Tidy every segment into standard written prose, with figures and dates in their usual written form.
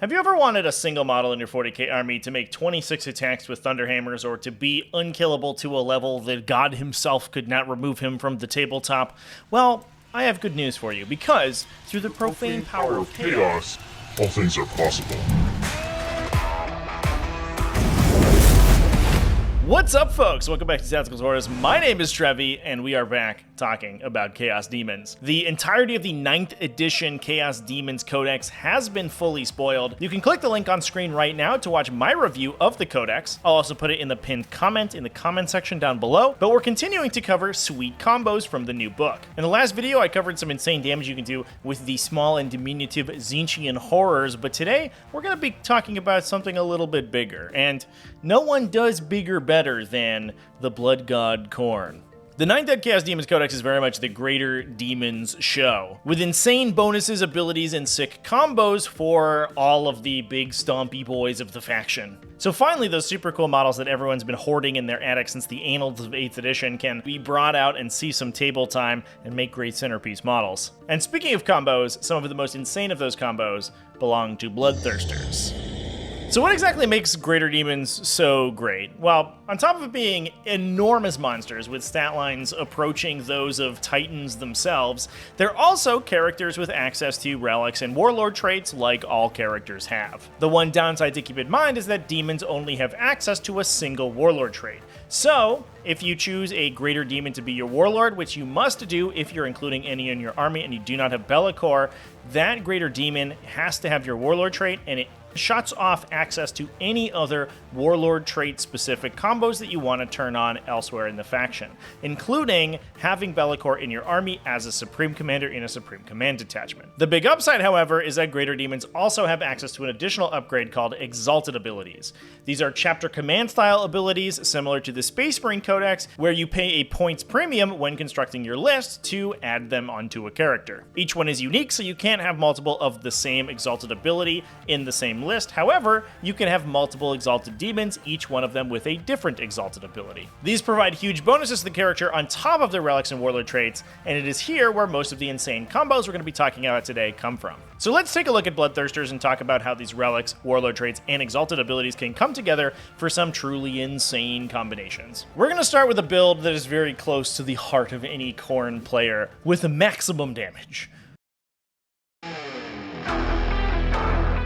Have you ever wanted a single model in your 40k army to make 26 attacks with Thunderhammers, or to be unkillable to a level that God himself could not remove him from the tabletop? Well, I have good news for you, because through the profane power of chaos, all things are possible. What's up, folks? Welcome back to TacticalTortoise. My name is Trevi, and we are back talking about Chaos Demons. The entirety of the 9th edition Chaos Demons Codex has been fully spoiled. You can click the link on screen right now to watch my review of the Codex. I'll also put it in the pinned comment in the comment section down below, but we're continuing to cover sweet combos from the new book. In the last video, I covered some insane damage you can do with the small and diminutive Tzeentchian horrors, but today, we're going to be talking about something a little bit bigger, and no one does bigger better than the Blood God Khorne. The 9th Ed Chaos Demons Codex is very much the Greater Demons show, with insane bonuses, abilities, and sick combos for all of the big stompy boys of the faction. So finally, those super cool models that everyone's been hoarding in their attic since the annals of 8th edition can be brought out and see some table time and make great centerpiece models. And speaking of combos, some of the most insane of those combos belong to Bloodthirsters. So what exactly makes Greater Demons so great? Well, on top of being enormous monsters with stat lines approaching those of Titans themselves, they're also characters with access to relics and warlord traits like all characters have. The one downside to keep in mind is that demons only have access to a single warlord trait. So, if you choose a Greater Demon to be your warlord, which you must do if you're including any in your army and you do not have Be'lakor, that Greater Demon has to have your warlord trait, and it shuts off access to any other warlord trait specific combos that you want to turn on elsewhere in the faction, including having Be'lakor in your army as a Supreme Commander in a Supreme Command detachment. The big upside, however, is that Greater Demons also have access to an additional upgrade called Exalted Abilities. These are chapter command style abilities similar to the Space Marine Codex, where you pay a points premium when constructing your list to add them onto a character. Each one is unique, so you can't have multiple of the same exalted ability in the same list. However, you can have multiple exalted demons, each one of them with a different exalted ability. These provide huge bonuses to the character on top of their relics and warlord traits, and it is here where most of the insane combos we're going to be talking about today come from. So let's take a look at Bloodthirsters and talk about how these relics, warlord traits, and exalted abilities can come together for some truly insane combinations. We're going to start with a build that is very close to the heart of any Khorne player, with maximum damage.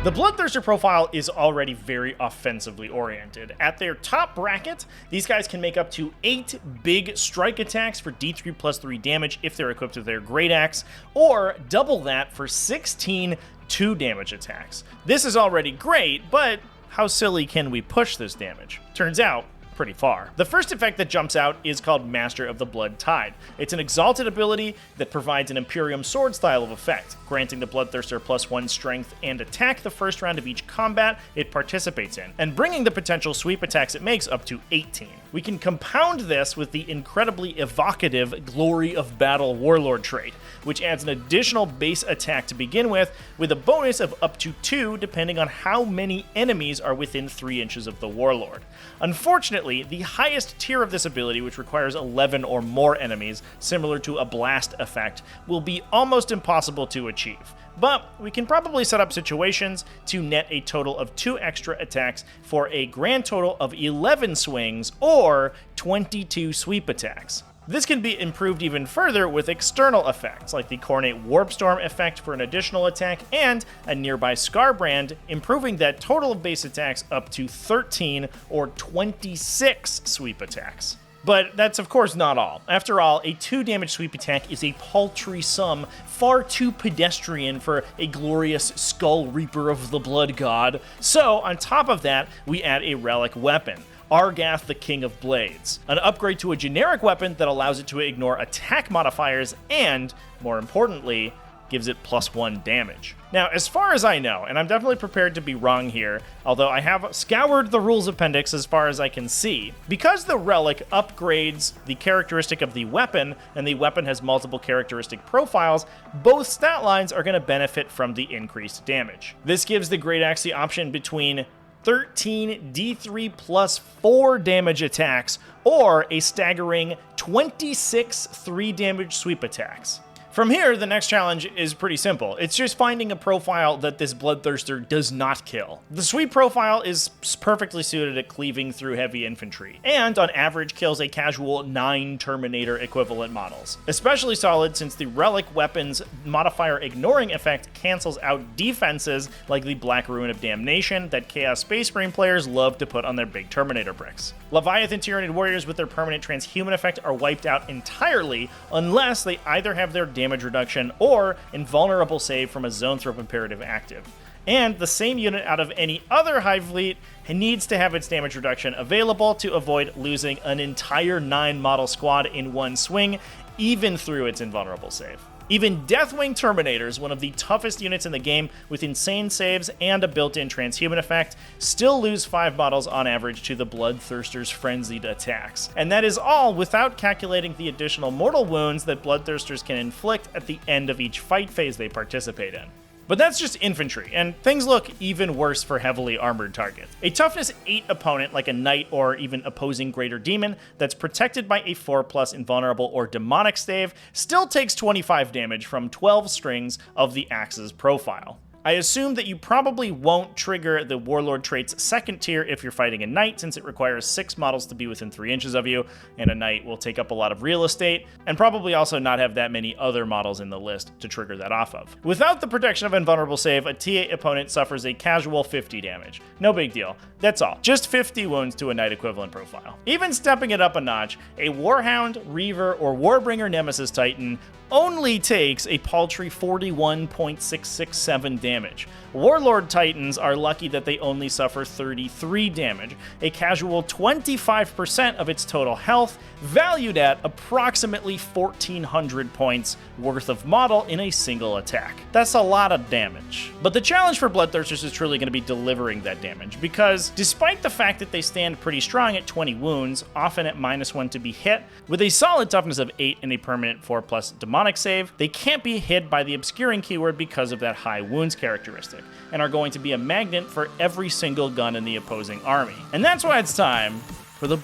The Bloodthirster profile is already very offensively oriented. At their top bracket, these guys can make up to 8 big strike attacks for D3 plus 3 damage if they're equipped with their Great Axe, or double that for 16 2 damage attacks. This is already great, but how silly can we push this damage? Turns out, pretty far. The first effect that jumps out is called Master of the Blood Tide. It's an exalted ability that provides an Imperium sword style of effect, granting the Bloodthirster +1 strength and attack the first round of each combat it participates in, and bringing the potential sweep attacks it makes up to 18. We can compound this with the incredibly evocative Glory of Battle Warlord trait, which adds an additional base attack to begin with a bonus of up to 2 depending on how many enemies are within 3 inches of the Warlord. Unfortunately, the highest tier of this ability, which requires 11 or more enemies, similar to a blast effect, will be almost impossible to achieve. But we can probably set up situations to net a total of 2 extra attacks for a grand total of 11 swings or 22 sweep attacks. This can be improved even further with external effects, like the Coronate Warpstorm effect for an additional attack, and a Nearby Scarbrand, improving that total of base attacks up to 13 or 26 sweep attacks. But that's of course not all. After all, a 2 damage sweep attack is a paltry sum, far too pedestrian for a glorious Skull Reaper of the Blood God. So, on top of that, we add a relic weapon, Argath the King of Blades, an upgrade to a generic weapon that allows it to ignore attack modifiers and, more importantly, gives it +1 damage. Now, as far as I know, and I'm definitely prepared to be wrong here, although I have scoured the rules appendix as far as I can see, because the relic upgrades the characteristic of the weapon, and the weapon has multiple characteristic profiles, both stat lines are going to benefit from the increased damage. This gives the Great Axe the option between 13 D3 plus 4 damage attacks, or a staggering 26 3 damage sweep attacks. From here, the next challenge is pretty simple. It's just finding a profile that this Bloodthirster does not kill. The sweep profile is perfectly suited at cleaving through heavy infantry, and on average kills a casual 9 Terminator equivalent models. Especially solid since the relic weapon's modifier ignoring effect cancels out defenses like the Black Ruin of Damnation that Chaos Space Marine players love to put on their big Terminator bricks. Leviathan Tyranid warriors with their permanent transhuman effect are wiped out entirely unless they either have their damage reduction or invulnerable save from a zone throw imperative active. And the same unit out of any other Hive fleet needs to have its damage reduction available to avoid losing an entire 9 model squad in one swing, even through its invulnerable save. Even Deathwing Terminators, one of the toughest units in the game with insane saves and a built-in transhuman effect, still lose 5 models on average to the Bloodthirster's frenzied attacks. And that is all without calculating the additional mortal wounds that Bloodthirsters can inflict at the end of each fight phase they participate in. But that's just infantry, and things look even worse for heavily armored targets. A toughness 8 opponent like a knight or even opposing greater demon that's protected by a 4+ invulnerable or demonic stave still takes 25 damage from 12 strings of the axe's profile. I assume that you probably won't trigger the Warlord trait's second tier if you're fighting a knight, since it requires 6 models to be within 3 inches of you, and a knight will take up a lot of real estate, and probably also not have that many other models in the list to trigger that off of. Without the protection of invulnerable save, a T8 opponent suffers a casual 50 damage. No big deal. That's all. Just 50 wounds to a knight equivalent profile. Even stepping it up a notch, a Warhound, Reaver, or Warbringer Nemesis Titan only takes a paltry 41.667 damage. Warlord Titans are lucky that they only suffer 33 damage, a casual 25% of its total health, valued at approximately 1,400 points worth of model in a single attack. That's a lot of damage. But the challenge for Bloodthirsters is truly going to be delivering that damage, because despite the fact that they stand pretty strong at 20 wounds, often at -1 to be hit, with a solid toughness of 8 and a permanent 4+ demonic save, they can't be hit by the obscuring keyword because of that high wounds characteristic, and are going to be a magnet for every single gun in the opposing army. And that's why it's time for the...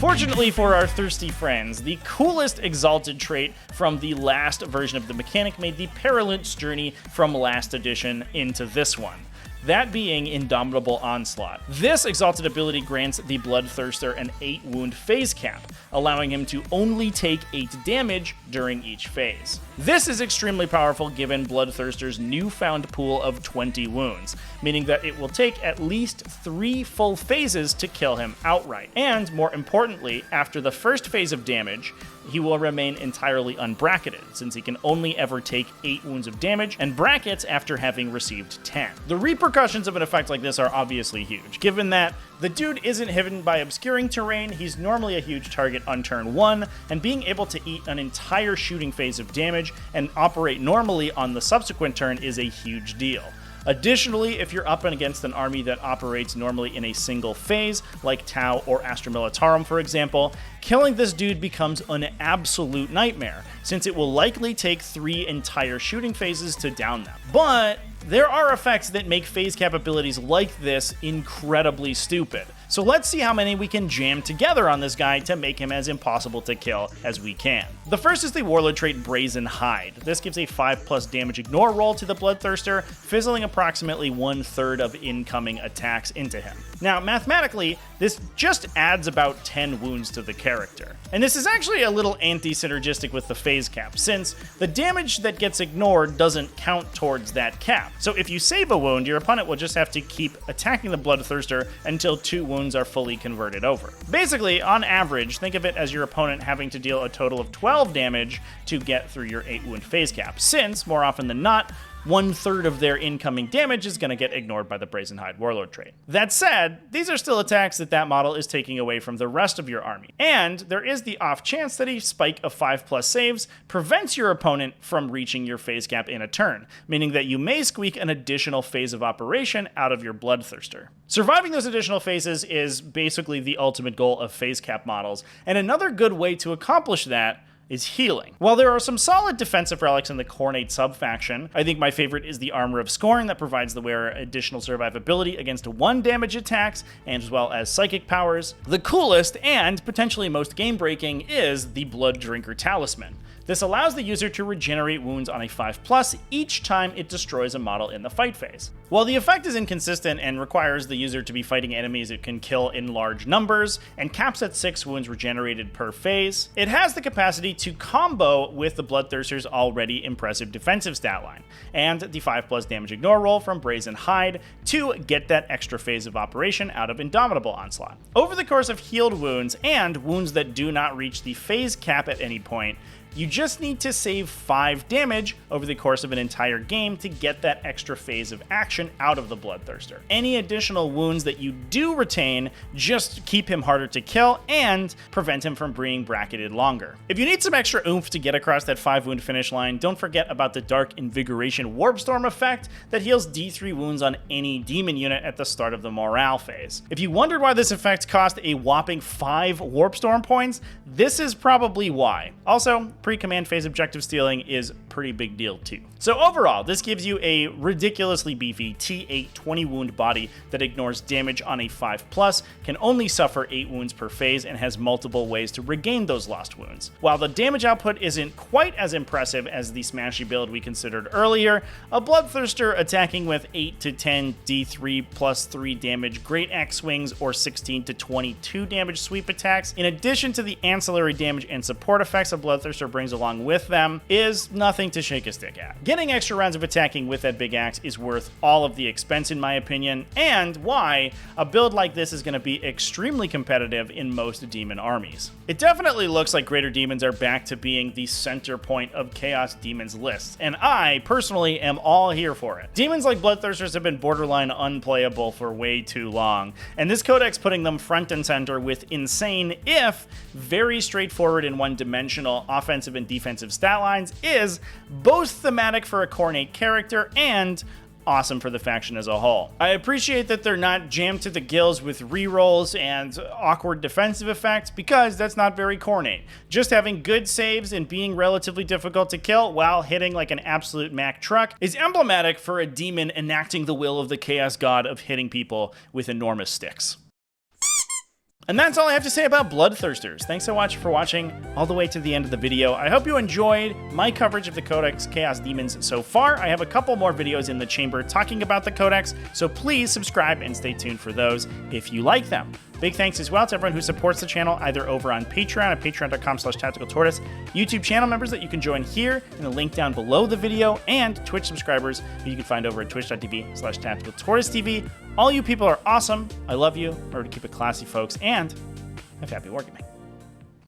Fortunately for our thirsty friends, the coolest exalted trait from the last version of the mechanic made the perilous journey from last edition into this one. That being Indomitable Onslaught. This exalted ability grants the Bloodthirster an 8 wound phase cap, allowing him to only take 8 damage during each phase. This is extremely powerful given Bloodthirster's newfound pool of 20 wounds, meaning that it will take at least 3 full phases to kill him outright. And more importantly, after the first phase of damage, he will remain entirely unbracketed, since he can only ever take 8 wounds of damage, and brackets after having received 10. The repercussions of an effect like this are obviously huge, given that the dude isn't hidden by obscuring terrain, he's normally a huge target on turn 1, and being able to eat an entire shooting phase of damage and operate normally on the subsequent turn is a huge deal. Additionally, if you're up against an army that operates normally in a single phase, like Tau or Astra Militarum for example, killing this dude becomes an absolute nightmare, since it will likely take 3 entire shooting phases to down them. But there are effects that make phase cap abilities like this incredibly stupid. So let's see how many we can jam together on this guy to make him as impossible to kill as we can. The first is the Warlord trait Brazen Hide. This gives a 5+ damage ignore roll to the Bloodthirster, fizzling approximately 1/3 of incoming attacks into him. Now, mathematically, this just adds about 10 wounds to the character. And this is actually a little anti-synergistic with the phase cap, since the damage that gets ignored doesn't count towards that cap. So if you save a wound, your opponent will just have to keep attacking the Bloodthirster until 2 wounds are fully converted over. Basically, on average, think of it as your opponent having to deal a total of 12 damage to get through your 8 wound phase cap, since, more often than not, 1/3 of their incoming damage is going to get ignored by the Brazen Hide Warlord trait. That said, these are still attacks that model is taking away from the rest of your army, and there is the off chance that a spike of 5+ saves prevents your opponent from reaching your phase cap in a turn, meaning that you may squeak an additional phase of operation out of your Bloodthirster. Surviving those additional phases is basically the ultimate goal of phase cap models, and another good way to accomplish that is healing. While there are some solid defensive relics in the Khornate sub-faction, I think my favorite is the Armor of Scorn that provides the wearer additional survivability against 1 damage attacks, and as well as psychic powers. The coolest, and potentially most game-breaking, is the Blood Drinker Talisman. This allows the user to regenerate wounds on a 5+ each time it destroys a model in the fight phase. While the effect is inconsistent and requires the user to be fighting enemies it can kill in large numbers, and caps at 6 wounds regenerated per phase, it has the capacity to combo with the Bloodthirster's already impressive defensive stat line, and the 5+ damage ignore roll from Brazen Hide to get that extra phase of operation out of Indomitable Onslaught. Over the course of healed wounds, and wounds that do not reach the phase cap at any point, you just need to save 5 damage over the course of an entire game to get that extra phase of action out of the Bloodthirster. Any additional wounds that you do retain just keep him harder to kill and prevent him from being bracketed longer. If you need some extra oomph to get across that 5 wound finish line, don't forget about the Dark Invigoration Warpstorm effect that heals D3 wounds on any demon unit at the start of the morale phase. If you wondered why this effect cost a whopping 5 Warpstorm points, this is probably why. Also, pre-command phase objective stealing is pretty big deal too. So overall, this gives you a ridiculously beefy T8 20 wound body that ignores damage on a 5+, can only suffer 8 wounds per phase, and has multiple ways to regain those lost wounds. While the damage output isn't quite as impressive as the smashy build we considered earlier, a Bloodthirster attacking with 8 to 10 D3 plus 3 damage Great Axe swings or 16 to 22 damage sweep attacks, in addition to the ancillary damage and support effects a Bloodthirster brings along with them, is nothing to shake a stick at. Getting extra rounds of attacking with that big axe is worth all of the expense in my opinion, and why a build like this is going to be extremely competitive in most demon armies. It definitely looks like Greater Demons are back to being the center point of Chaos Demons lists, and I personally am all here for it. Demons like Bloodthirsters have been borderline unplayable for way too long, and this codex putting them front and center with insane, if very straightforward and one-dimensional offensive and defensive stat lines is both thematic for a Khorne character and awesome for the faction as a whole. I appreciate that they're not jammed to the gills with rerolls and awkward defensive effects, because that's not very Khorne. Just having good saves and being relatively difficult to kill while hitting like an absolute Mack truck is emblematic for a demon enacting the will of the Chaos God of hitting people with enormous sticks. And that's all I have to say about Bloodthirsters. Thanks so much for watching all the way to the end of the video. I hope you enjoyed my coverage of the Codex Chaos Demons so far. I have a couple more videos in the chamber talking about the Codex, so please subscribe and stay tuned for those if you like them. Big thanks as well to everyone who supports the channel either over on Patreon at patreon.com/tacticaltortoise, YouTube channel members that you can join here in the link down below the video, and Twitch subscribers who you can find over at twitch.tv/tacticaltortoisetv. All you people are awesome. I love you. Remember to keep it classy, folks, and have happy wargaming.